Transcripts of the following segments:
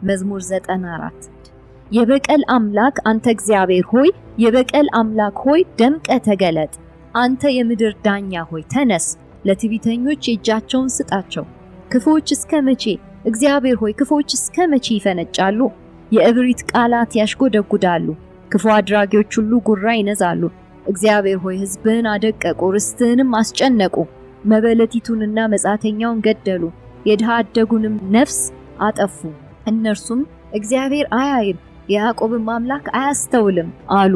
መዝሙር 94 የበቀል አምላክ አንተ እግዚአብሔር ሆይ የበቀል አምላክ ሆይ ደምቀ ተገለጥ። አንተ የምድር ዳኛ ሆይ ተነስ፣ ለትዕቢተኞች እጃቸውን ስጣቸው። ክፉዎች እስከ መቼ እግዚአብሔር ሆይ ክፉዎች እስከ መቼ ይፈነጫሉ? የእብሪት ቃላት ያሽጎደጉዳሉ፣ ክፉ አድራጊዎች ሁሉ ጉራ ይነዛሉ። እግዚአብሔር ሆይ ሕዝብህን አደቀቁ፣ ርስትህንም አስጨነቁ። መበለቲቱንና መጻተኛውን ገደሉ፣ የድሃ አደጉንም ነፍስ አጠፉ። እነርሱም እግዚአብሔር አያይም የያዕቆብም አምላክ አያስተውልም አሉ።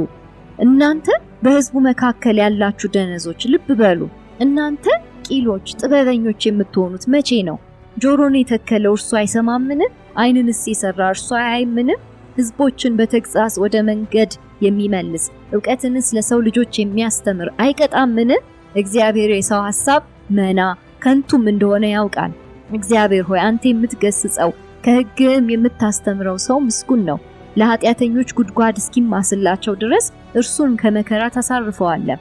እናንተ በሕዝቡ መካከል ያላችሁ ደነዞች ልብ በሉ። እናንተ ቂሎች ጥበበኞች የምትሆኑት መቼ ነው? ጆሮን የተከለው እርሱ አይሰማምን? ዓይንንስ የሰራ እርሱ አያይምን? ሕዝቦችን በተግሣጽ ወደ መንገድ የሚመልስ ዕውቀትንስ ለሰው ልጆች የሚያስተምር አይቀጣምን? እግዚአብሔር የሰው ሐሳብ መና ከንቱም እንደሆነ ያውቃል። እግዚአብሔር ሆይ አንተ የምትገስጸው ከሕግም የምታስተምረው ሰው ምስጉን ነው። ለኃጢአተኞች ጉድጓድ እስኪማስላቸው ድረስ እርሱን ከመከራ ታሳርፈዋለህ።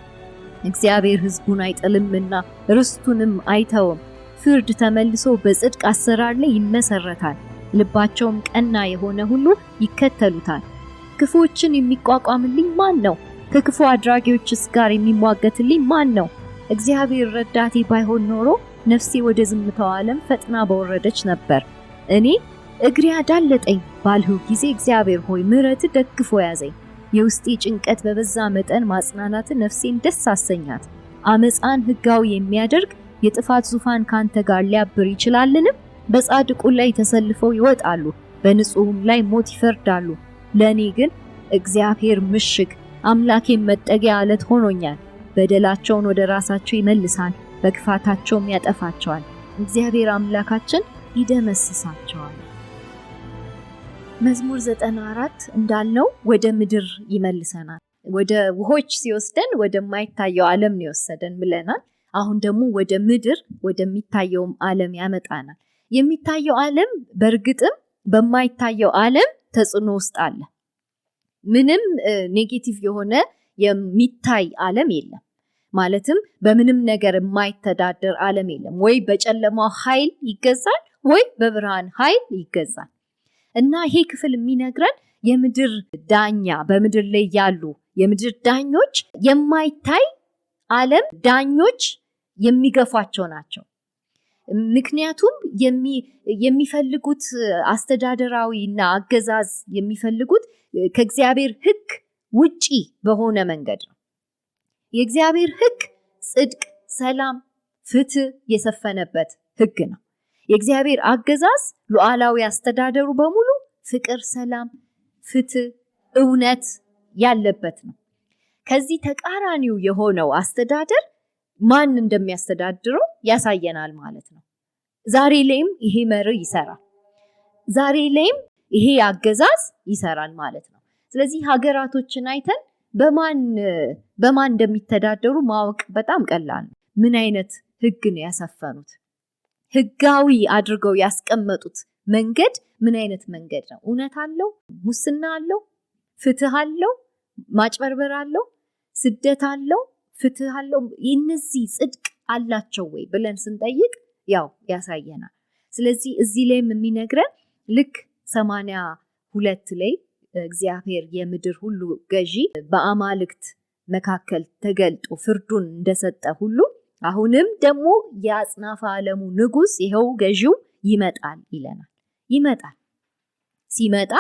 እግዚአብሔር ሕዝቡን አይጥልምና ርስቱንም አይተውም። ፍርድ ተመልሶ በጽድቅ አሰራር ላይ ይመሰረታል። ልባቸውም ቀና የሆነ ሁሉ ይከተሉታል። ክፉዎችን የሚቋቋምልኝ ማን ነው? ከክፉ አድራጊዎችስ ጋር የሚሟገትልኝ ማን ነው? እግዚአብሔር ረዳቴ ባይሆን ኖሮ ነፍሴ ወደ ዝምታው ዓለም ፈጥና በወረደች ነበር። እኔ እግሬ አዳለጠኝ ባልሁ ጊዜ እግዚአብሔር ሆይ ምሕረት ደግፎ ያዘኝ። የውስጤ ጭንቀት በበዛ መጠን ማጽናናት ነፍሴን ደስ አሰኛት። አመፃን ሕጋዊ የሚያደርግ የጥፋት ዙፋን ካንተ ጋር ሊያብር ይችላልን? በጻድቁ ላይ ተሰልፈው ይወጣሉ፣ በንጹሕም ላይ ሞት ይፈርዳሉ። ለእኔ ግን እግዚአብሔር ምሽግ አምላኬም መጠጊያ ዓለት ሆኖኛል። በደላቸውን ወደ ራሳቸው ይመልሳል፣ በክፋታቸውም ያጠፋቸዋል። እግዚአብሔር አምላካችን ይደመስሳቸዋል። መዝሙር 94 እንዳልነው ወደ ምድር ይመልሰናል። ወደ ውሆች ሲወስደን ወደማይታየው ዓለም ነው የወሰደን ብለናል። አሁን ደግሞ ወደ ምድር ወደሚታየውም ዓለም ያመጣናል። የሚታየው ዓለም በእርግጥም በማይታየው ዓለም ተጽዕኖ ውስጥ አለ። ምንም ኔጌቲቭ የሆነ የሚታይ ዓለም የለም። ማለትም በምንም ነገር የማይተዳደር ዓለም የለም። ወይ በጨለማው ኃይል ይገዛል ወይ በብርሃን ኃይል ይገዛል። እና ይሄ ክፍል የሚነግረን የምድር ዳኛ በምድር ላይ ያሉ የምድር ዳኞች የማይታይ ዓለም ዳኞች የሚገፏቸው ናቸው። ምክንያቱም የሚፈልጉት አስተዳደራዊና አገዛዝ የሚፈልጉት ከእግዚአብሔር ሕግ ውጪ በሆነ መንገድ ነው። የእግዚአብሔር ሕግ ጽድቅ፣ ሰላም፣ ፍትህ የሰፈነበት ሕግ ነው። የእግዚአብሔር አገዛዝ ሉዓላዊ አስተዳደሩ በሙሉ ፍቅር፣ ሰላም፣ ፍትህ፣ እውነት ያለበት ነው። ከዚህ ተቃራኒው የሆነው አስተዳደር ማን እንደሚያስተዳድረው ያሳየናል ማለት ነው። ዛሬ ላይም ይሄ መርህ ይሰራል። ዛሬ ላይም ይሄ አገዛዝ ይሰራል ማለት ነው። ስለዚህ ሀገራቶችን አይተን በማን እንደሚተዳደሩ ማወቅ በጣም ቀላል ነው። ምን አይነት ሕግ ነው ያሰፈኑት? ሕጋዊ አድርገው ያስቀመጡት መንገድ ምን አይነት መንገድ ነው? እውነት አለው? ሙስና አለው? ፍትህ አለው? ማጭበርበር አለው? ስደት አለው? ፍትህ አለው? እነዚህ ጽድቅ አላቸው ወይ ብለን ስንጠይቅ ያው ያሳየናል። ስለዚህ እዚህ ላይም የሚነግረን ልክ 82 ላይ እግዚአብሔር የምድር ሁሉ ገዢ በአማልክት መካከል ተገልጦ ፍርዱን እንደሰጠ ሁሉ አሁንም ደግሞ የአጽናፈ ዓለሙ ንጉስ ይኸው ገዢው ይመጣል ይለናል። ይመጣል። ሲመጣ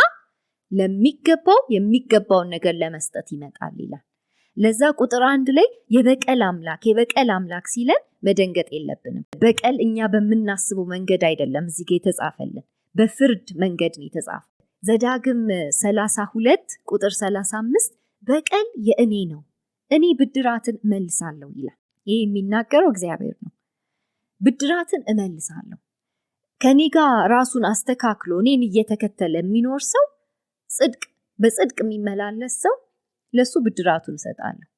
ለሚገባው የሚገባውን ነገር ለመስጠት ይመጣል ይላል። ለዛ ቁጥር 1 ላይ የበቀል አምላክ ሲለን መደንገጥ የለብንም። በቀል እኛ በምናስበው መንገድ አይደለም እዚህ ጋር የተጻፈልን፣ በፍርድ መንገድ ነው የተጻፈው። ዘዳግም 32 ቁጥር 35 በቀል የእኔ ነው፣ እኔ ብድራትን እመልሳለሁ ይላል። ይህ የሚናገረው እግዚአብሔር ነው። ብድራትን እመልሳለሁ። ከኔ ጋር ራሱን አስተካክሎ እኔን እየተከተለ የሚኖር ሰው በጽድቅ የሚመላለስ ሰው ለሱ ብድራቱን እሰጣለሁ፣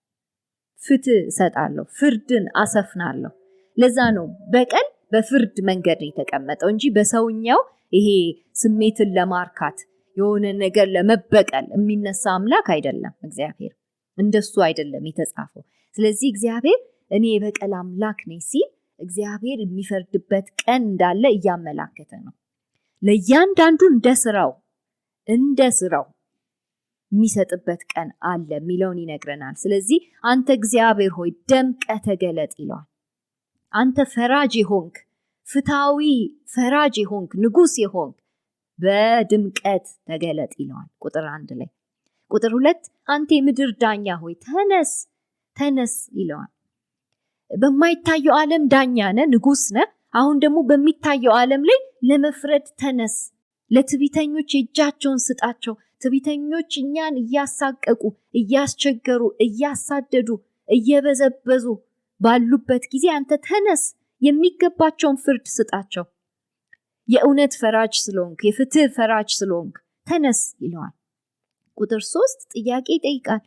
ፍትህ እሰጣለሁ፣ ፍርድን አሰፍናለሁ። ለዛ ነው በቀል በፍርድ መንገድ የተቀመጠው እንጂ በሰውኛው ይሄ ስሜትን ለማርካት የሆነ ነገር ለመበቀል የሚነሳ አምላክ አይደለም። እግዚአብሔር እንደሱ አይደለም የተጻፈው። ስለዚህ እግዚአብሔር እኔ የበቀል አምላክ ነኝ ሲል እግዚአብሔር የሚፈርድበት ቀን እንዳለ እያመላከተ ነው። ለእያንዳንዱ እንደ ስራው እንደ ስራው የሚሰጥበት ቀን አለ የሚለውን ይነግረናል። ስለዚህ አንተ እግዚአብሔር ሆይ ደምቀህ ተገለጥ ይለዋል። አንተ ፈራጅ የሆንክ ፍትሃዊ ፈራጅ የሆንክ ንጉስ የሆንክ በድምቀት ተገለጥ ይለዋል ቁጥር 1 ላይ። ቁጥር 2 አንተ የምድር ዳኛ ሆይ ተነስ ይለዋል። በማይታየው ዓለም ዳኛ ነህ፣ ንጉስ ነህ። አሁን ደግሞ በሚታየው ዓለም ላይ ለመፍረድ ተነስ። ለትዕቢተኞች እጃቸውን ስጣቸው። ትዕቢተኞች እኛን እያሳቀቁ እያስቸገሩ እያሳደዱ እየበዘበዙ ባሉበት ጊዜ አንተ ተነስ፣ የሚገባቸውን ፍርድ ስጣቸው። የእውነት ፈራጅ ስለሆንክ የፍትህ ፈራጅ ስለሆንክ ተነስ ይለዋል። ቁጥር 3 ጥያቄ ይጠይቃል።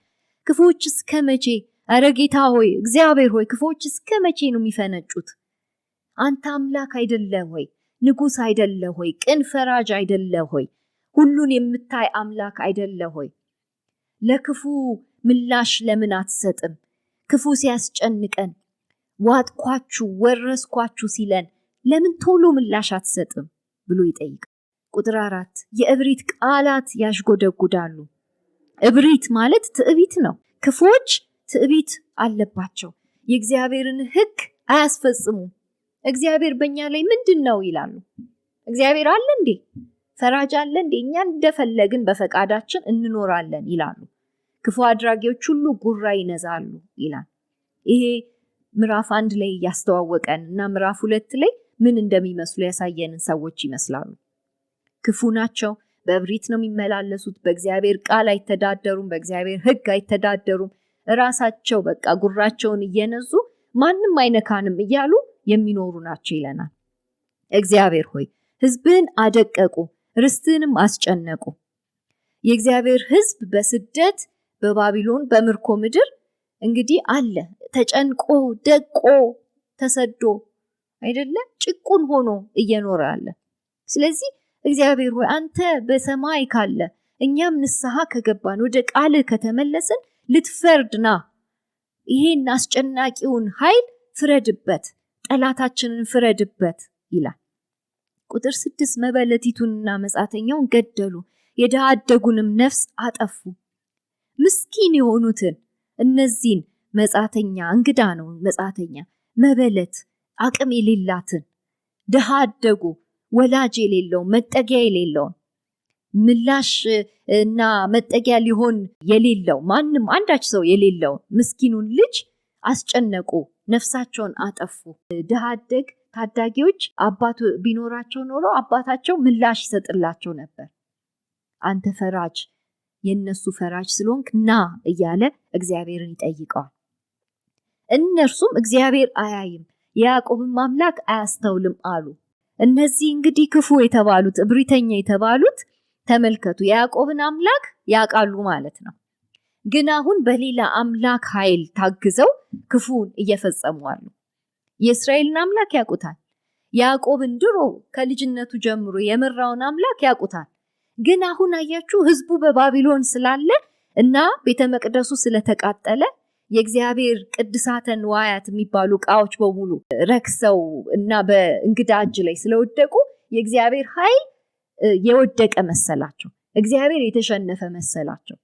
ክፉዎች እስከ መቼ? አረ ጌታ ሆይ እግዚአብሔር ሆይ ክፉዎች እስከ መቼ ነው የሚፈነጩት? አንተ አምላክ አይደለ ሆይ? ንጉስ አይደለ ሆይ? ቅን ፈራጅ አይደለ ሆይ? ሁሉን የምታይ አምላክ አይደለ ሆይ? ለክፉ ምላሽ ለምን አትሰጥም? ክፉ ሲያስጨንቀን ዋጥኳችሁ ወረስኳችሁ ሲለን ለምን ቶሎ ምላሽ አትሰጥም ብሎ ይጠይቃል። ቁጥር 4 የእብሪት ቃላት ያሽጎደጉዳሉ። እብሪት ማለት ትዕቢት ነው። ክፉዎች ትዕቢት አለባቸው። የእግዚአብሔርን ሕግ አያስፈጽሙም። እግዚአብሔር በእኛ ላይ ምንድን ነው ይላሉ። እግዚአብሔር አለ እንዴ? ፈራጅ አለ እንዴ? እኛ እንደፈለግን በፈቃዳችን እንኖራለን ይላሉ። ክፉ አድራጊዎች ሁሉ ጉራ ይነዛሉ ይላል። ይሄ ምዕራፍ 1 ላይ ያስተዋወቀን እና ምዕራፍ 2 ላይ ምን እንደሚመስሉ ያሳየንን ሰዎች ይመስላሉ። ክፉ ናቸው። በእብሪት ነው የሚመላለሱት። በእግዚአብሔር ቃል አይተዳደሩም። በእግዚአብሔር ሕግ አይተዳደሩም። ራሳቸው በቃ ጉራቸውን እየነዙ ማንም አይነካንም እያሉ የሚኖሩ ናቸው ይለናል። እግዚአብሔር ሆይ ሕዝብን አደቀቁ፣ ርስትንም አስጨነቁ። የእግዚአብሔር ሕዝብ በስደት በባቢሎን በምርኮ ምድር እንግዲህ አለ ተጨንቆ ደቆ ተሰዶ አይደለ ጭቁን ሆኖ እየኖረ አለ። ስለዚህ እግዚአብሔር ሆይ አንተ በሰማይ ካለ እኛም ንስሐ ከገባን ወደ ቃልህ ከተመለስን ልትፈርድና ይሄን አስጨናቂውን ኃይል ፍረድበት፣ ጠላታችንን ፍረድበት ይላል። ቁጥር 6 መበለቲቱንና መጻተኛውን ገደሉ፣ የድሃ አደጉንም ነፍስ አጠፉ። ምስኪን የሆኑትን እነዚህን መጻተኛ እንግዳ ነው መጻተኛ መበለት አቅም የሌላትን ድሃ አደጉ ወላጅ የሌለው መጠጊያ የሌለው ምላሽ እና መጠጊያ ሊሆን የሌለው ማንም አንዳች ሰው የሌለው ምስኪኑን ልጅ አስጨነቁ፣ ነፍሳቸውን አጠፉ። ድሃ አደግ ታዳጊዎች አባት ቢኖራቸው ኖሮ አባታቸው ምላሽ ይሰጥላቸው ነበር። አንተ ፈራጅ የነሱ ፈራጅ ስለሆንክ ና እያለ እግዚአብሔርን ይጠይቀዋል። እነርሱም እግዚአብሔር አያይም የያዕቆብም አምላክ አያስተውልም አሉ። እነዚህ እንግዲህ ክፉ የተባሉት እብሪተኛ የተባሉት ተመልከቱ፣ የያዕቆብን አምላክ ያውቃሉ ማለት ነው። ግን አሁን በሌላ አምላክ ኃይል ታግዘው ክፉን እየፈጸሙ አሉ። የእስራኤልን አምላክ ያውቁታል። ያዕቆብን ድሮ ከልጅነቱ ጀምሮ የመራውን አምላክ ያውቁታል። ግን አሁን አያችሁ ህዝቡ በባቢሎን ስላለ እና ቤተ መቅደሱ ስለተቃጠለ የእግዚአብሔር ቅድሳተ ንዋያት የሚባሉ ዕቃዎች በሙሉ ረክሰው እና በእንግዳ እጅ ላይ ስለወደቁ የእግዚአብሔር ኃይል የወደቀ መሰላቸው። እግዚአብሔር የተሸነፈ መሰላቸው።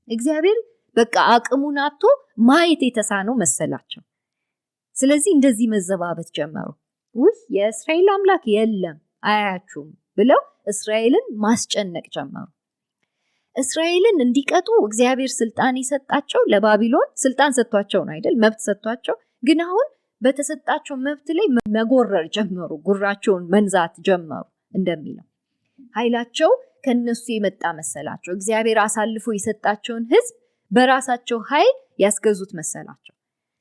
እግዚአብሔር በቃ አቅሙን አጥቶ ማየት የተሳነው መሰላቸው። ስለዚህ እንደዚህ መዘባበት ጀመሩ። ውይ የእስራኤል አምላክ የለም አያያችሁም ብለው እስራኤልን ማስጨነቅ ጀመሩ። እስራኤልን እንዲቀጡ እግዚአብሔር ስልጣን የሰጣቸው ለባቢሎን ስልጣን ሰጥቷቸው ነው አይደል? መብት ሰጥቷቸው። ግን አሁን በተሰጣቸው መብት ላይ መጎረር ጀመሩ፣ ጉራቸውን መንዛት ጀመሩ። እንደሚለው ኃይላቸው ከነሱ የመጣ መሰላቸው። እግዚአብሔር አሳልፎ የሰጣቸውን ህዝብ በራሳቸው ኃይል ያስገዙት መሰላቸው።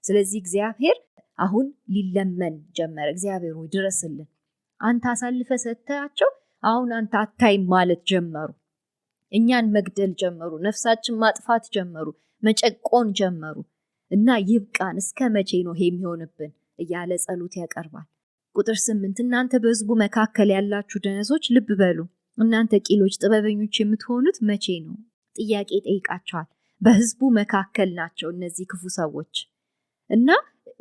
ስለዚህ እግዚአብሔር አሁን ሊለመን ጀመረ። እግዚአብሔር ሆይ ድረስልን፣ አንተ አሳልፈ ሰጥታቸው አሁን አንተ አታይም ማለት ጀመሩ። እኛን መግደል ጀመሩ፣ ነፍሳችን ማጥፋት ጀመሩ፣ መጨቆን ጀመሩ እና ይብቃን፣ እስከ መቼ ነው ይሄ የሚሆንብን እያለ ጸሎት ያቀርባል። ቁጥር 8 እናንተ በህዝቡ መካከል ያላችሁ ደነዞች ልብ በሉ፣ እናንተ ቂሎች ጥበበኞች የምትሆኑት መቼ ነው? ጥያቄ ጠይቃቸዋል። በህዝቡ መካከል ናቸው እነዚህ ክፉ ሰዎች እና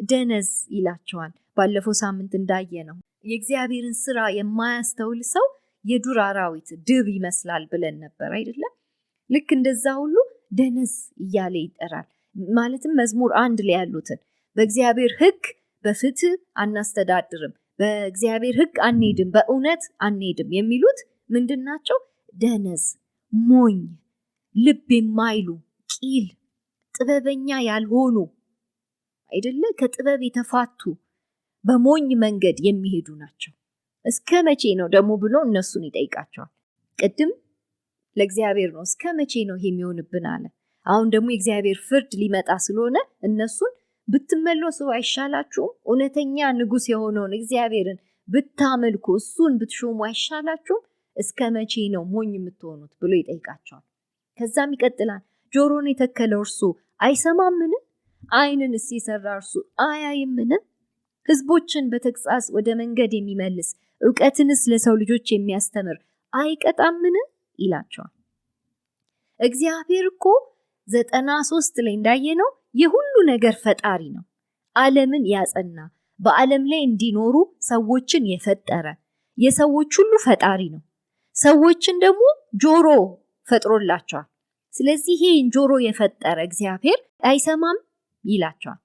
ደነዝ ይላቸዋል። ባለፈው ሳምንት እንዳየ ነው የእግዚአብሔርን ስራ የማያስተውል ሰው የዱር አራዊት ድብ ይመስላል ብለን ነበር አይደለም? ልክ እንደዛ ሁሉ ደነዝ እያለ ይጠራል። ማለትም መዝሙር 1 ላይ ያሉትን በእግዚአብሔር ሕግ በፍትህ አናስተዳድርም፣ በእግዚአብሔር ሕግ አንሄድም፣ በእውነት አንሄድም የሚሉት ምንድናቸው? ደነዝ፣ ሞኝ፣ ልብ የማይሉ ቂል፣ ጥበበኛ ያልሆኑ አይደለ? ከጥበብ የተፋቱ በሞኝ መንገድ የሚሄዱ ናቸው። እስከ መቼ ነው ደግሞ ብሎ እነሱን ይጠይቃቸዋል። ቅድም ለእግዚአብሔር ነው እስከ መቼ ነው ይሄ የሚሆንብን አለ። አሁን ደግሞ የእግዚአብሔር ፍርድ ሊመጣ ስለሆነ እነሱን ብትመለሱ አይሻላችሁም? እውነተኛ ንጉሥ የሆነውን እግዚአብሔርን ብታመልኩ እሱን ብትሾሙ አይሻላችሁም? እስከ መቼ ነው ሞኝ የምትሆኑት ብሎ ይጠይቃቸዋል። ከዛም ይቀጥላል። ጆሮን የተከለው እርሱ አይሰማምን? ዓይንንስ የሰራ እርሱ አያይምን? ሕዝቦችን በተግሣጽ ወደ መንገድ የሚመልስ ዕውቀትንስ ለሰው ልጆች የሚያስተምር አይቀጣምን? ይላቸዋል። እግዚአብሔር እኮ 93 ላይ እንዳየነው የሁሉ ነገር ፈጣሪ ነው። ዓለምን ያጸና፣ በዓለም ላይ እንዲኖሩ ሰዎችን የፈጠረ የሰዎች ሁሉ ፈጣሪ ነው። ሰዎችን ደግሞ ጆሮ ፈጥሮላቸዋል። ስለዚህ ይሄን ጆሮ የፈጠረ እግዚአብሔር አይሰማም ይላቸዋል።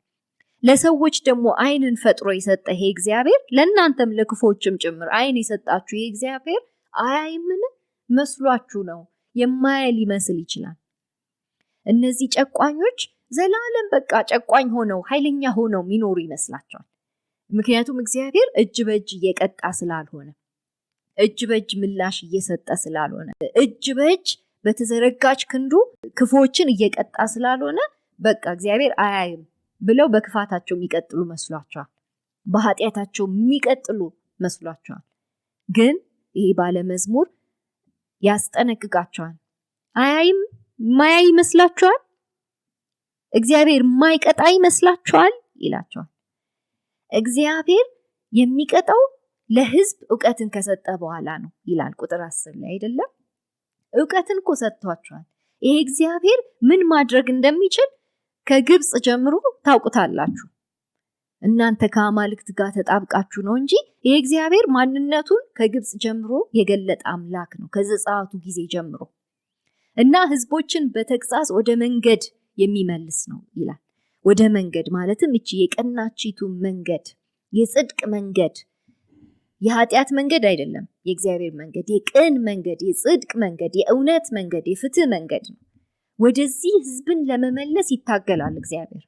ለሰዎች ደግሞ ዓይንን ፈጥሮ የሰጠ ይሄ እግዚአብሔር ለእናንተም ለክፎችም ጭምር ዓይን የሰጣችሁ ይሄ እግዚአብሔር አያይምን? መስሏችሁ ነው? የማያይ ሊመስል ይችላል። እነዚህ ጨቋኞች ዘላለም በቃ ጨቋኝ ሆነው ኃይለኛ ሆነው የሚኖሩ ይመስላቸዋል። ምክንያቱም እግዚአብሔር እጅ በእጅ እየቀጣ ስላልሆነ፣ እጅ በእጅ ምላሽ እየሰጠ ስላልሆነ፣ እጅ በእጅ በተዘረጋች ክንዱ ክፎችን እየቀጣ ስላልሆነ በቃ እግዚአብሔር አያይም ብለው በክፋታቸው የሚቀጥሉ መስሏቸዋል። በኃጢአታቸው የሚቀጥሉ መስሏቸዋል። ግን ይሄ ባለመዝሙር ያስጠነቅቃቸዋል። አያይም ማያይ ይመስላችኋል? እግዚአብሔር ማይቀጣ ይመስላችኋል? ይላቸዋል። እግዚአብሔር የሚቀጣው ለሕዝብ ዕውቀትን ከሰጠ በኋላ ነው ይላል ቁጥር 10 ላይ አይደለም? ዕውቀትን እኮ ሰጥቷቸዋል። ይሄ እግዚአብሔር ምን ማድረግ እንደሚችል ከግብጽ ጀምሮ ታውቁታላችሁ። እናንተ ከአማልክት ጋር ተጣብቃችሁ ነው እንጂ ይሄ እግዚአብሔር ማንነቱን ከግብጽ ጀምሮ የገለጠ አምላክ ነው፣ ከዘጸአቱ ጊዜ ጀምሮ እና ሕዝቦችን በተግሣጽ ወደ መንገድ የሚመልስ ነው ይላል። ወደ መንገድ ማለትም እቺ የቀናቺቱ መንገድ፣ የጽድቅ መንገድ፣ የኃጢአት መንገድ አይደለም። የእግዚአብሔር መንገድ የቅን መንገድ፣ የጽድቅ መንገድ፣ የእውነት መንገድ፣ የፍትህ መንገድ ነው። ወደዚህ ሕዝብን ለመመለስ ይታገላል እግዚአብሔር።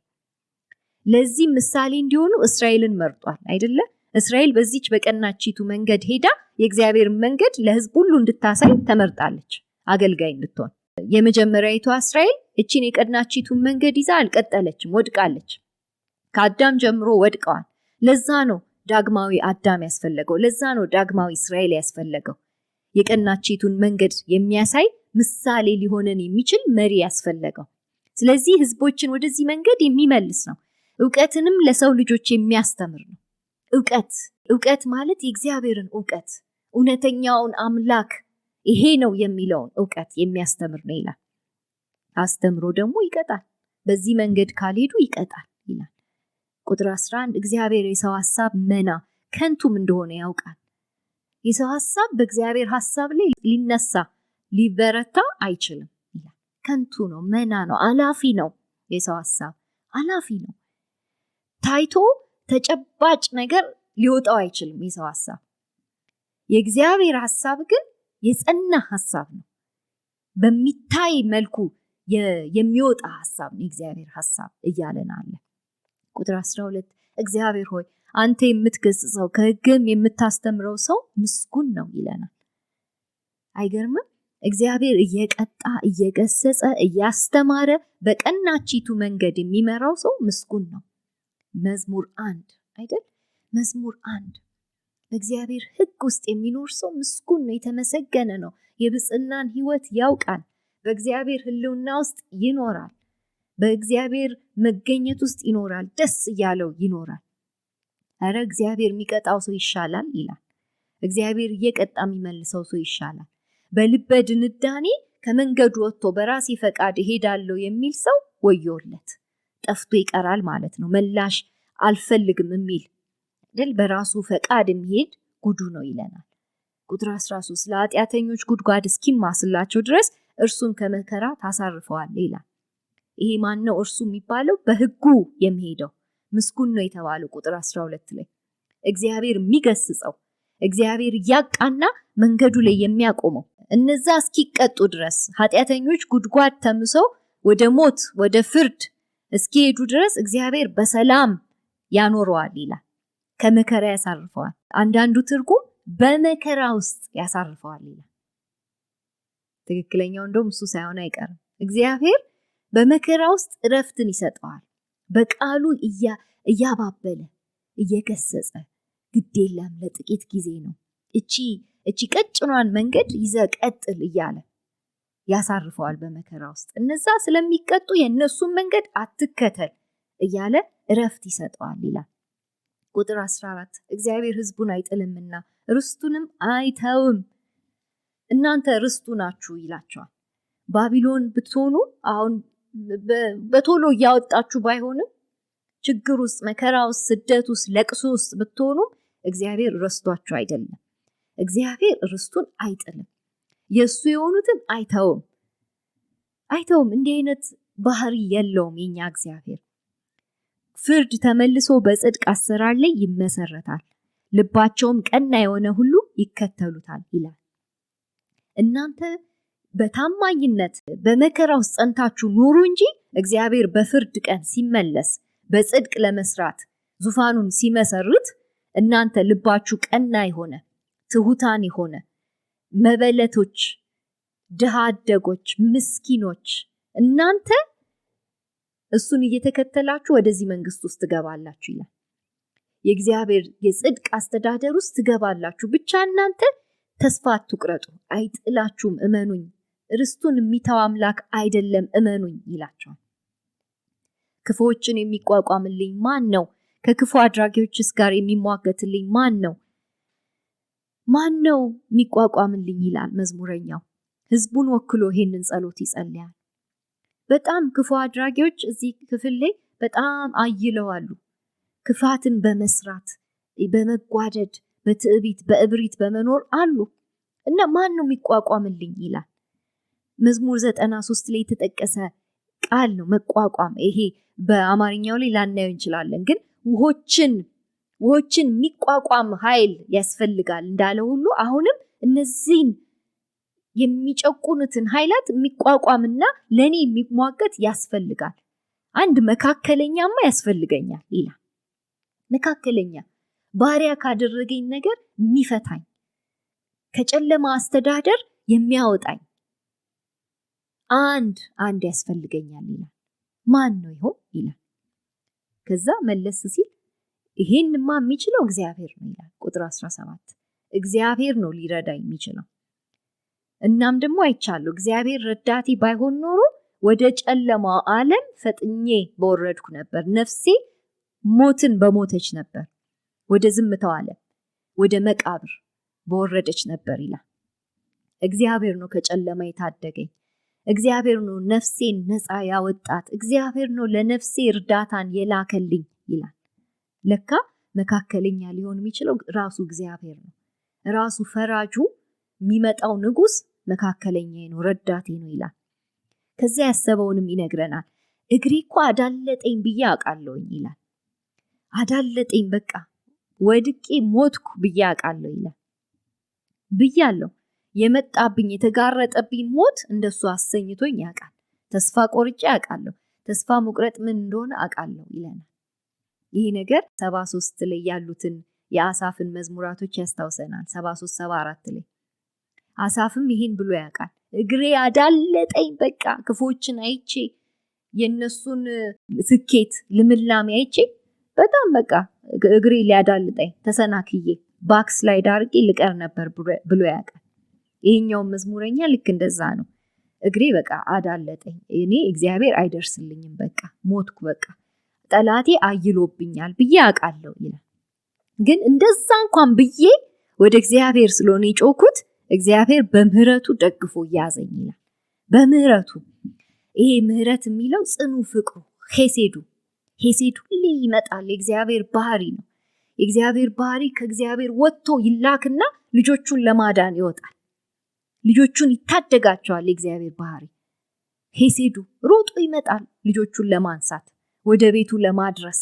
ለዚህ ምሳሌ እንዲሆኑ እስራኤልን መርጧል አይደለ? እስራኤል በዚች በቀናቺቱ መንገድ ሄዳ የእግዚአብሔር መንገድ ለሕዝብ ሁሉ እንድታሳይ ተመርጣለች፣ አገልጋይ እንድትሆን። የመጀመሪያዊቷ እስራኤል እቺን የቀናቺቱን መንገድ ይዛ አልቀጠለችም፣ ወድቃለች። ከአዳም ጀምሮ ወድቀዋል። ለዛ ነው ዳግማዊ አዳም ያስፈለገው፣ ለዛ ነው ዳግማዊ እስራኤል ያስፈለገው። የቀናቺቱን መንገድ የሚያሳይ ምሳሌ ሊሆነን የሚችል መሪ ያስፈለገው። ስለዚህ ሕዝቦችን ወደዚህ መንገድ የሚመልስ ነው። ዕውቀትንም ለሰው ልጆች የሚያስተምር ነው። ዕውቀት ማለት የእግዚአብሔርን ዕውቀት፣ እውነተኛውን አምላክ ይሄ ነው የሚለውን ዕውቀት የሚያስተምር ነው ይላል። አስተምሮ ደግሞ ይቀጣል። በዚህ መንገድ ካልሄዱ ይቀጣል ይላል። ቁጥር 11 እግዚአብሔር የሰው ሐሳብ መና ከንቱም እንደሆነ ያውቃል። የሰው ሐሳብ በእግዚአብሔር ሐሳብ ላይ ሊነሳ ሊበረታ አይችልም ይላል። ከንቱ ነው፣ መና ነው፣ አላፊ ነው። የሰው ሐሳብ አላፊ ነው። ታይቶ ተጨባጭ ነገር ሊወጣው አይችልም የሰው ሐሳብ። የእግዚአብሔር ሐሳብ ግን የጸና ሐሳብ ነው። በሚታይ መልኩ የሚወጣ ሐሳብ ነው የእግዚአብሔር ሐሳብ እያለን አለ። ቁጥር 12 እግዚአብሔር ሆይ አንተ የምትገስጸው ከሕግም የምታስተምረው ሰው ምስጉን ነው ይለናል። አይገርምም? እግዚአብሔር እየቀጣ እየገሰጸ እያስተማረ በቀናቺቱ መንገድ የሚመራው ሰው ምስጉን ነው። መዝሙር 1 አይደል? መዝሙር 1 በእግዚአብሔር ሕግ ውስጥ የሚኖር ሰው ምስጉን ነው፣ የተመሰገነ ነው። የብፅዕናን ሕይወት ያውቃል። በእግዚአብሔር ሕልውና ውስጥ ይኖራል። በእግዚአብሔር መገኘት ውስጥ ይኖራል። ደስ እያለው ይኖራል። አረ እግዚአብሔር የሚቀጣው ሰው ይሻላል ይላል። እግዚአብሔር እየቀጣ የሚመልሰው ሰው ይሻላል። በልበ ድንዳኔ ከመንገዱ ወጥቶ በራሴ ፈቃድ እሄዳለሁ የሚል ሰው ወዮለት፣ ጠፍቶ ይቀራል ማለት ነው። መላሽ አልፈልግም የሚል አይደል? በራሱ ፈቃድ የሚሄድ ጉዱ ነው ይለናል። ቁጥር 13 ለኃጢአተኞች ጉድጓድ እስኪማስላቸው ድረስ እርሱን ከመከራ ታሳርፈዋል ይላል። ይሄ ማን ነው እርሱ የሚባለው? በሕጉ የሚሄደው ምስጉን ነው የተባለው ቁጥር 12 ላይ እግዚአብሔር የሚገስጸው እግዚአብሔር ያቃና መንገዱ ላይ የሚያቆመው እነዛ እስኪቀጡ ድረስ ኃጢአተኞች ጉድጓድ ተምሰው ወደ ሞት ወደ ፍርድ እስኪሄዱ ድረስ እግዚአብሔር በሰላም ያኖረዋል ይላል። ከመከራ ያሳርፈዋል። አንዳንዱ ትርጉም በመከራ ውስጥ ያሳርፈዋል ይላል። ትክክለኛው እንደውም እሱ ሳይሆን አይቀርም። እግዚአብሔር በመከራ ውስጥ እረፍትን ይሰጠዋል። በቃሉ እያባበለ እየገሰጸ ግድ የለም ለጥቂት ጊዜ ነው እቺ ቀጭኗን መንገድ ይዘህ ቀጥል እያለ ያሳርፈዋል በመከራ ውስጥ። እነዛ ስለሚቀጡ የእነሱን መንገድ አትከተል እያለ እረፍት ይሰጠዋል ይላል። ቁጥር 14 እግዚአብሔር ሕዝቡን አይጥልምና ርስቱንም አይተውም፣ እናንተ ርስቱ ናችሁ ይላቸዋል። ባቢሎን ብትሆኑ አሁን በቶሎ እያወጣችሁ ባይሆንም ችግር ውስጥ መከራ ውስጥ ስደት ውስጥ ለቅሶ ውስጥ ብትሆኑ እግዚአብሔር ረስቷችሁ አይደለም። እግዚአብሔር ርስቱን አይጥልም፣ የሱ የሆኑትን አይተውም። እንዲህ አይነት ባህሪ የለውም የኛ እግዚአብሔር። ፍርድ ተመልሶ በጽድቅ አሰራር ላይ ይመሰረታል፣ ልባቸውም ቀና የሆነ ሁሉ ይከተሉታል ይላል። እናንተ በታማኝነት በመከራ ውስጥ ጸንታችሁ ኑሩ እንጂ እግዚአብሔር በፍርድ ቀን ሲመለስ በጽድቅ ለመስራት ዙፋኑን ሲመሰርት እናንተ ልባችሁ ቀና የሆነ ትሁታን የሆነ መበለቶች፣ ድሃ አደጎች፣ ምስኪኖች እናንተ እሱን እየተከተላችሁ ወደዚህ መንግስት ውስጥ ትገባላችሁ ይላል። የእግዚአብሔር የጽድቅ አስተዳደር ውስጥ ትገባላችሁ። ብቻ እናንተ ተስፋ አትቁረጡ፣ አይጥላችሁም፣ እመኑኝ። ርስቱን የሚተው አምላክ አይደለም፣ እመኑኝ ይላቸዋል። ክፉዎችን የሚቋቋምልኝ ማን ነው? ከክፉ አድራጊዎችስ ጋር የሚሟገትልኝ ማን ነው? ማን ነው የሚቋቋምልኝ ይላል መዝሙረኛው። ህዝቡን ወክሎ ይሄንን ጸሎት ይጸልያል። በጣም ክፉ አድራጊዎች እዚህ ክፍል ላይ በጣም አይለዋሉ። ክፋትን በመስራት በመጓደድ በትዕቢት በእብሪት በመኖር አሉ እና ማን ነው የሚቋቋምልኝ ይላል። መዝሙር 93 ላይ የተጠቀሰ ቃል ነው መቋቋም። ይሄ በአማርኛው ላይ ላናየው እንችላለን፣ ግን ውሆችን የሚቋቋም ኃይል ያስፈልጋል እንዳለ ሁሉ አሁንም እነዚህን የሚጨቁኑትን ኃይላት የሚቋቋምና ለኔ የሚሟገት ያስፈልጋል። አንድ መካከለኛማ ያስፈልገኛል ይላል። መካከለኛ ባሪያ ካደረገኝ ነገር የሚፈታኝ፣ ከጨለማ አስተዳደር የሚያወጣኝ አንድ ያስፈልገኛል ይላል። ማን ነው ይሆን ይላል። ከዛ መለስ ሲል ይሄንማ የሚችለው እግዚአብሔር ነው ይላል። ቁጥር 17 እግዚአብሔር ነው ሊረዳ የሚችለው። እናም ደግሞ አይቻለሁ እግዚአብሔር ረዳቴ ባይሆን ኖሮ ወደ ጨለማው ዓለም ፈጥኜ በወረድኩ ነበር፣ ነፍሴ ሞትን በሞተች ነበር፣ ወደ ዝምታው ዓለም ወደ መቃብር በወረደች ነበር ይላል። እግዚአብሔር ነው ከጨለማ የታደገኝ። እግዚአብሔር ነው ነፍሴን ነፃ ያወጣት። እግዚአብሔር ነው ለነፍሴ እርዳታን የላከልኝ ይላል። ለካ መካከለኛ ሊሆን የሚችለው ራሱ እግዚአብሔር ነው። ራሱ ፈራጁ የሚመጣው ንጉስ መካከለኛ ነው፣ ረዳቴ ነው ይላል። ከዚያ ያሰበውንም ይነግረናል። እግሬ እኮ አዳለጠኝ ብዬ አውቃለሁኝ ይላል። አዳለጠኝ፣ በቃ ወድቄ ሞትኩ ብዬ አውቃለሁ ይላል። ብያለሁ፣ የመጣብኝ የተጋረጠብኝ ሞት እንደሱ አሰኝቶኝ ያውቃል። ተስፋ ቆርጬ አውቃለሁ፣ ተስፋ መቁረጥ ምን እንደሆነ አውቃለሁ ይለናል። ይህ ነገር 73 ላይ ያሉትን የአሳፍን መዝሙራቶች ያስታውሰናል። 73 74 ላይ አሳፍም ይሄን ብሎ ያውቃል። እግሬ አዳለጠኝ፣ በቃ ክፎችን አይቼ የነሱን ስኬት ልምላሜ አይቼ በጣም በቃ እግሬ ሊያዳልጠኝ ተሰናክዬ ባክስላይድ አድርጌ ልቀር ነበር ብሎ ያውቃል። ይሄኛው መዝሙረኛ ልክ እንደዛ ነው። እግሬ በቃ አዳለጠኝ፣ እኔ እግዚአብሔር አይደርስልኝም፣ በቃ ሞትኩ፣ በቃ ጠላቴ አይሎብኛል ብዬ አውቃለሁ ይላል። ግን እንደዛ እንኳን ብዬ ወደ እግዚአብሔር ስለሆነ የጮኩት እግዚአብሔር በምህረቱ ደግፎ ያዘኝ ይላል። በምህረቱ፣ ይሄ ምህረት የሚለው ጽኑ ፍቅሩ ሄሴዱ ሁሌ ይመጣል። የእግዚአብሔር ባህሪ ነው። የእግዚአብሔር ባህሪ ከእግዚአብሔር ወጥቶ ይላክና ልጆቹን ለማዳን ይወጣል። ልጆቹን ይታደጋቸዋል። የእግዚአብሔር ባህሪ ሄሴዱ ሮጦ ይመጣል። ልጆቹን ለማንሳት ወደ ቤቱ ለማድረስ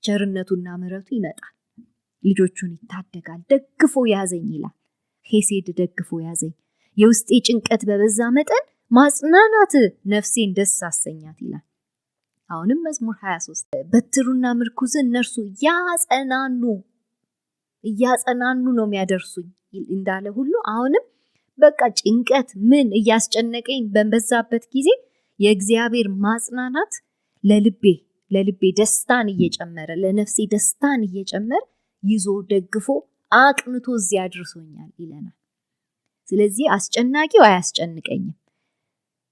ቸርነቱና ምሕረቱ ይመጣል። ልጆቹን ይታደጋል። ደግፎ ያዘኝ ይላል። ሄሴድ ደግፎ ያዘኝ። የውስጤ ጭንቀት በበዛ መጠን ማጽናናት ነፍሴን ደስ አሰኛት ይላል። አሁንም መዝሙር 23 በትሩና ምርኩዝ እነርሱ እያጸናኑ ነው የሚያደርሱኝ እንዳለ ሁሉ አሁንም በቃ ጭንቀት ምን እያስጨነቀኝ በበዛበት ጊዜ የእግዚአብሔር ማጽናናት ለልቤ ደስታን እየጨመረ ለነፍሴ ደስታን እየጨመረ ይዞ ደግፎ አቅንቶ እዚያ አድርሶኛል ይለናል። ስለዚህ አስጨናቂው አያስጨንቀኝም።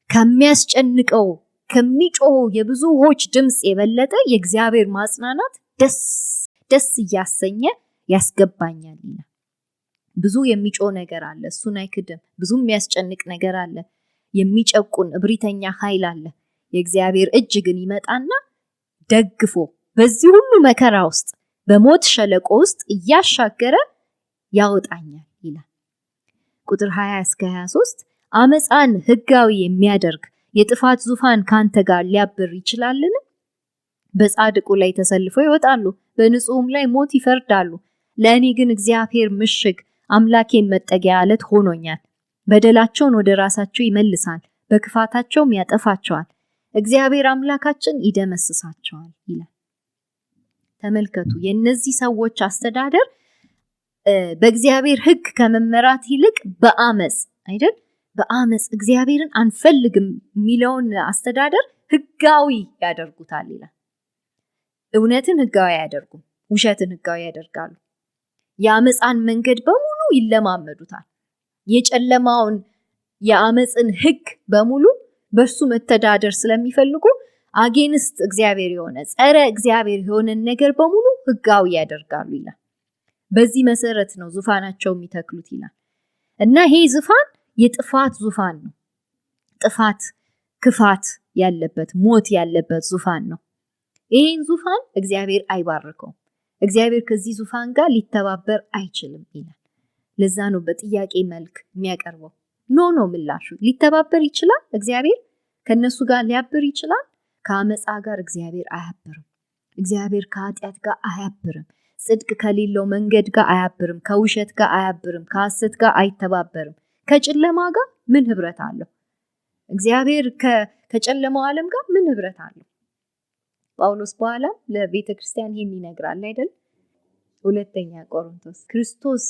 ከሚያስጨንቀው ከሚጮኸው የብዙዎች ድምፅ የበለጠ የእግዚአብሔር ማጽናናት ደስ እያሰኘ ያስገባኛል ይላል። ብዙ የሚጮህ ነገር አለ፣ እሱን አይክድም። ብዙ የሚያስጨንቅ ነገር አለ፣ የሚጨቁን እብሪተኛ ኃይል አለ። የእግዚአብሔር እጅ ግን ይመጣና ደግፎ በዚህ ሁሉ መከራ ውስጥ በሞት ሸለቆ ውስጥ እያሻገረ ያወጣኛል ይላል። ቁጥር 20 እስከ 23 አመፃን ሕጋዊ የሚያደርግ የጥፋት ዙፋን ካንተ ጋር ሊያብር ይችላልን? በጻድቁ ላይ ተሰልፈው ይወጣሉ፣ በንጹህም ላይ ሞት ይፈርዳሉ። ለእኔ ግን እግዚአብሔር ምሽግ አምላኬን መጠጊያ አለት ሆኖኛል። በደላቸውን ወደ ራሳቸው ይመልሳል፣ በክፋታቸውም ያጠፋቸዋል። እግዚአብሔር አምላካችን ይደመስሳቸዋል ይላል። ተመልከቱ፣ የእነዚህ ሰዎች አስተዳደር በእግዚአብሔር ሕግ ከመመራት ይልቅ በአመፅ አይደል? በአመፅ እግዚአብሔርን አንፈልግም የሚለውን አስተዳደር ሕጋዊ ያደርጉታል ይላል። እውነትን ሕጋዊ አያደርጉም፣ ውሸትን ሕጋዊ ያደርጋሉ። የአመፃን መንገድ በሙሉ ይለማመዱታል። የጨለማውን የአመፅን ሕግ በሙሉ በሱ መተዳደር ስለሚፈልጉ አጌንስት እግዚአብሔር የሆነ ጸረ እግዚአብሔር የሆነን ነገር በሙሉ ሕጋዊ ያደርጋሉ ይላል። በዚህ መሰረት ነው ዙፋናቸው የሚተክሉት ይላል። እና ይሄ ዙፋን የጥፋት ዙፋን ነው። ጥፋት፣ ክፋት ያለበት፣ ሞት ያለበት ዙፋን ነው። ይሄን ዙፋን እግዚአብሔር አይባርከውም። እግዚአብሔር ከዚህ ዙፋን ጋር ሊተባበር አይችልም ይላል። ለዛ ነው በጥያቄ መልክ የሚያቀርበው። ኖ ምላሹ ሊተባበር ይችላል። እግዚአብሔር ከነሱ ጋር ሊያብር ይችላል። ከአመፃ ጋር እግዚአብሔር አያብርም። እግዚአብሔር ከኃጢአት ጋር አያብርም። ጽድቅ ከሌለው መንገድ ጋር አያብርም። ከውሸት ጋር አያብርም። ከሐሰት ጋር አይተባበርም። ከጨለማ ጋር ምን ህብረት አለው? እግዚአብሔር ከጨለማው ዓለም ጋር ምን ህብረት አለው? ጳውሎስ በኋላ ለቤተ ክርስቲያን ይሄን ይነግራል አይደል? ሁለተኛ ቆሮንቶስ ክርስቶስ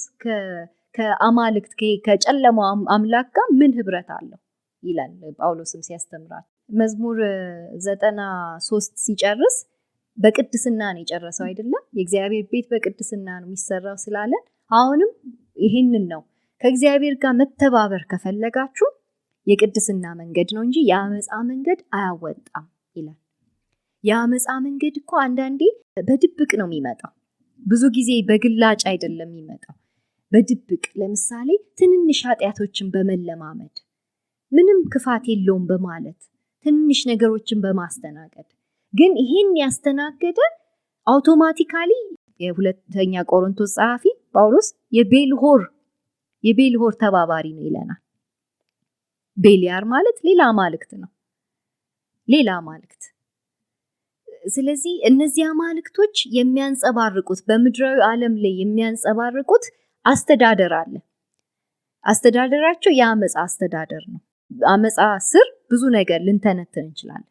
ከአማልክት ከጨለማው አምላክ ጋር ምን ህብረት አለው ይላል ጳውሎስም ሲያስተምራል። መዝሙር 93 ሲጨርስ በቅድስና ነው የጨረሰው አይደለም? የእግዚአብሔር ቤት በቅድስና ነው የሚሰራው ስላለ አሁንም ይሄንን ነው ከእግዚአብሔር ጋር መተባበር ከፈለጋችሁ የቅድስና መንገድ ነው እንጂ የአመፃ መንገድ አያወጣም ይላል። የአመፃ መንገድ እኮ አንዳንዴ በድብቅ ነው የሚመጣው። ብዙ ጊዜ በግላጭ አይደለም የሚመጣው፣ በድብቅ። ለምሳሌ ትንንሽ ኃጢአቶችን በመለማመድ ምንም ክፋት የለውም በማለት ትንሽ ነገሮችን በማስተናገድ ግን ይሄን ያስተናገደ አውቶማቲካሊ የሁለተኛ ቆሮንቶስ ጸሐፊ ጳውሎስ የቤልሆር ተባባሪ ነው ይለናል። ቤሊያር ማለት ሌላ አማልክት ነው፣ ሌላ አማልክት። ስለዚህ እነዚህ አማልክቶች የሚያንጸባርቁት በምድራዊ ዓለም ላይ የሚያንጸባርቁት አስተዳደር አለ። አስተዳደራቸው የአመፃ አስተዳደር ነው። አመፃ ስር ብዙ ነገር ልንተነትን እንችላለን።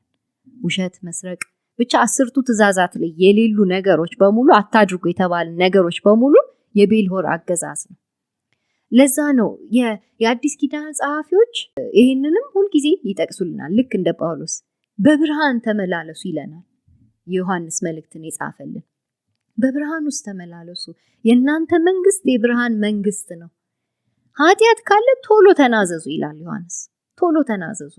ውሸት፣ መስረቅ፣ ብቻ 10ቱ ትእዛዛት ላይ የሌሉ ነገሮች በሙሉ አታድርጉ የተባሉ ነገሮች በሙሉ የቤልሆር አገዛዝ ነው። ለዛ ነው የአዲስ ኪዳን ጸሐፊዎች ይህንንም ሁልጊዜ ይጠቅሱልናል። ልክ እንደ ጳውሎስ በብርሃን ተመላለሱ ይለናል። የዮሐንስ መልእክትን የጻፈልን በብርሃን ውስጥ ተመላለሱ፣ የእናንተ መንግስት የብርሃን መንግስት ነው። ኃጢአት ካለ ቶሎ ተናዘዙ ይላል ዮሐንስ። ቶሎ ተናዘዙ፣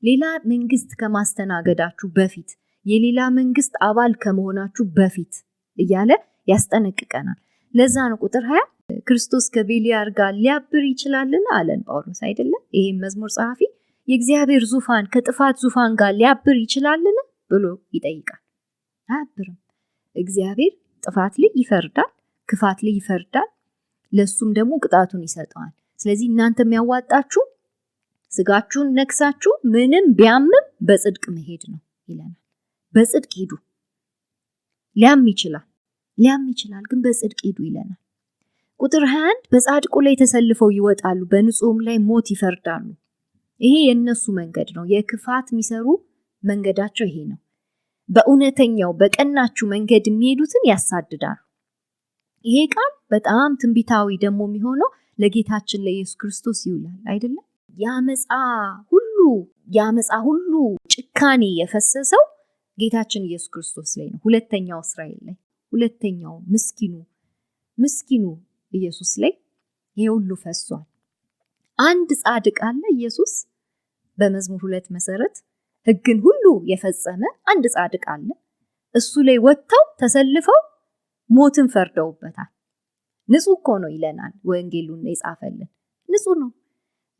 ሌላ መንግስት ከማስተናገዳችሁ በፊት፣ የሌላ መንግስት አባል ከመሆናችሁ በፊት እያለ ያስጠነቅቀናል። ለዛ ነው ቁጥር 20 ክርስቶስ ከቤሊያር ጋር ሊያብር ይችላልን አለን ጳውሎስ አይደለም? ይሄም መዝሙር ጸሐፊ የእግዚአብሔር ዙፋን ከጥፋት ዙፋን ጋር ሊያብር ይችላልን ብሎ ይጠይቃል። አያብርም። እግዚአብሔር ጥፋት ላይ ይፈርዳል። ክፋት ላይ ይፈርዳል፣ ለሱም ደግሞ ቅጣቱን ይሰጠዋል። ስለዚህ እናንተ የሚያዋጣችሁ ስጋችሁን ነክሳችሁ ምንም ቢያምም በጽድቅ መሄድ ነው ይለናል። በጽድቅ ሂዱ። ሊያም ይችላል ግን በጽድቅ ሂዱ ይለናል። ቁጥር 21 በጻድቁ ላይ ተሰልፈው ይወጣሉ፣ በንጹህም ላይ ሞት ይፈርዳሉ። ይሄ የነሱ መንገድ ነው። የክፋት የሚሰሩ መንገዳቸው ይሄ ነው። በእውነተኛው በቀናችሁ መንገድ የሚሄዱትን ያሳድዳሉ። ይሄ ቃል በጣም ትንቢታዊ ደግሞ የሚሆነው ለጌታችን ለኢየሱስ ክርስቶስ ይውላል አይደለም? የአመፃ ሁሉ ጭካኔ የፈሰሰው ጌታችን ኢየሱስ ክርስቶስ ላይ ነው። ሁለተኛው እስራኤል ላይ፣ ሁለተኛው ምስኪኑ ኢየሱስ ላይ ይሄ ሁሉ ፈሷል። አንድ ጻድቅ አለ ኢየሱስ በመዝሙር 2 መሰረት ሕግን ሁሉ የፈጸመ አንድ ጻድቅ አለ። እሱ ላይ ወጥተው ተሰልፈው ሞትን ፈርደውበታል። ንጹህ እኮ ነው ይለናል ወንጌሉን የጻፈልን። ንጹህ ነው።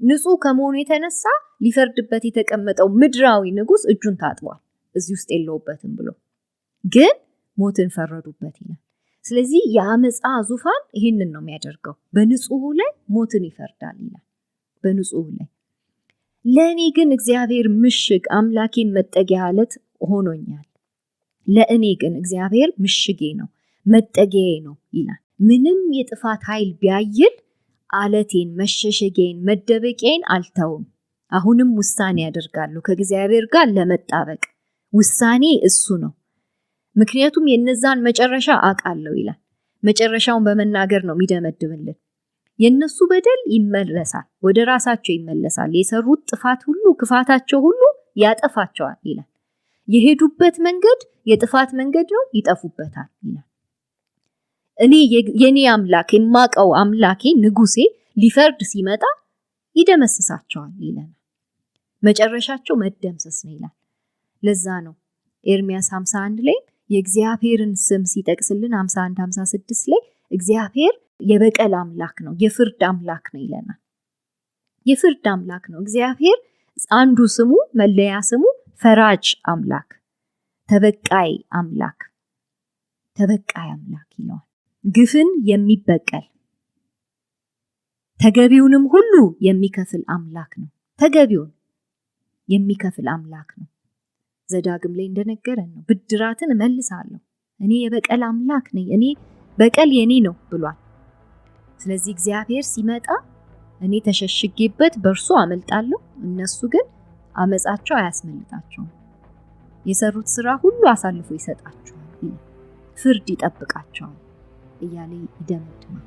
ንጹህ ከመሆኑ የተነሳ ሊፈርድበት የተቀመጠው ምድራዊ ንጉስ እጁን ታጥቧል፣ እዚህ ውስጥ የለውበትም ብሎ፣ ግን ሞትን ፈረዱበት ይላል። ስለዚህ የአመፃ ዙፋን ይህንን ነው የሚያደርገው። በንጹህ ላይ ሞትን ይፈርዳል ይላል። በንጹህ ላይ ለእኔ ግን እግዚአብሔር ምሽግ አምላኬን መጠጊያ አለት ሆኖኛል። ለእኔ ግን እግዚአብሔር ምሽጌ ነው መጠጊያዬ ነው ይላል። ምንም የጥፋት ኃይል ቢያይል አለቴን መሸሸጌን መደበቂያዬን አልተውም። አሁንም ውሳኔ ያደርጋለሁ ከእግዚአብሔር ጋር ለመጣበቅ። ውሳኔ እሱ ነው። ምክንያቱም የነዛን መጨረሻ አውቃለሁ ይላል። መጨረሻውን በመናገር ነው የሚደመድብልን። የነሱ በደል ይመለሳል፣ ወደ ራሳቸው ይመለሳል። የሰሩት ጥፋት ሁሉ ክፋታቸው ሁሉ ያጠፋቸዋል ይላል። የሄዱበት መንገድ የጥፋት መንገድ ነው፣ ይጠፉበታል ይላል። እኔ የኔ አምላክ የማቀው አምላኬ ንጉሴ ሊፈርድ ሲመጣ ይደመስሳቸዋል ይላል። መጨረሻቸው መደምሰስ ነው ይላል። ለዛ ነው ኤርሚያስ 51 ላይ የእግዚአብሔርን ስም ሲጠቅስልን 51 56 ላይ እግዚአብሔር የበቀል አምላክ ነው፣ የፍርድ አምላክ ነው ይለናል። የፍርድ አምላክ ነው እግዚአብሔር። አንዱ ስሙ መለያ ስሙ ፈራጅ አምላክ፣ ተበቃይ አምላክ ይለዋል። ግፍን የሚበቀል ተገቢውንም ሁሉ የሚከፍል አምላክ ነው። ተገቢውን የሚከፍል አምላክ ነው። ዘዳግም ላይ እንደነገረን ነው ብድራትን እመልሳለሁ፣ እኔ የበቀል አምላክ ነኝ፣ እኔ በቀል የኔ ነው ብሏል። ስለዚህ እግዚአብሔር ሲመጣ እኔ ተሸሽጌበት በእርሱ አመልጣለሁ፣ እነሱ ግን አመጻቸው አያስመልጣቸውም። የሰሩት ስራ ሁሉ አሳልፎ ይሰጣቸዋል፣ ፍርድ ይጠብቃቸዋል እያለ ይደመድማል።